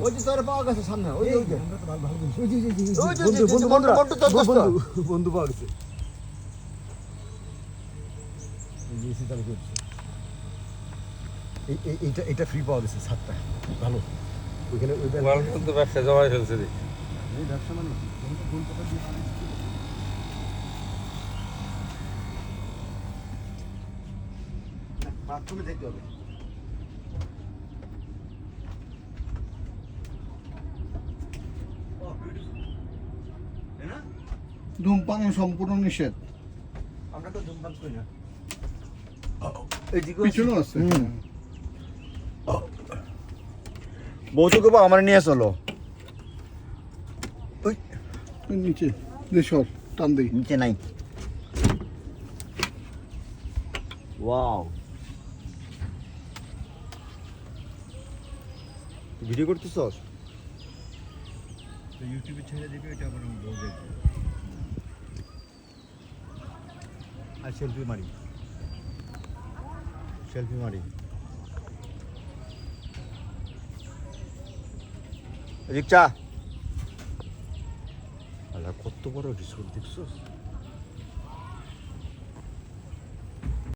ওই যে তোর পাওয়া গেছে সামনে ওই যে আমরা তো ভালো জিনিস ওই যে বন্ধু পাওয়া গেছে এইটা ফ্রি পাওয়া গেছে 7টা ভালো ওইখানে ওই তো ব্যবসা জমাই ফেলছে দেখি ব্যবসা মানে বাথরুমে যেতে হবে ধূমপান সম্পূর্ণ নিষেধ। আমরা তো ধূমপান করি না পিছনে আছে বৌচুকে বা আমার নিয়ে চলো ওই নিচে দেশর টান দেই নিচে নাই ওয়াও ভিডিও করতেছস ইউটিউবে ছেড়ে দিবি এটা আবার আমি বলবো আর সেলফি মারি এদিক চা আল্লাহ কত বড় রিসোর্ট দেখছস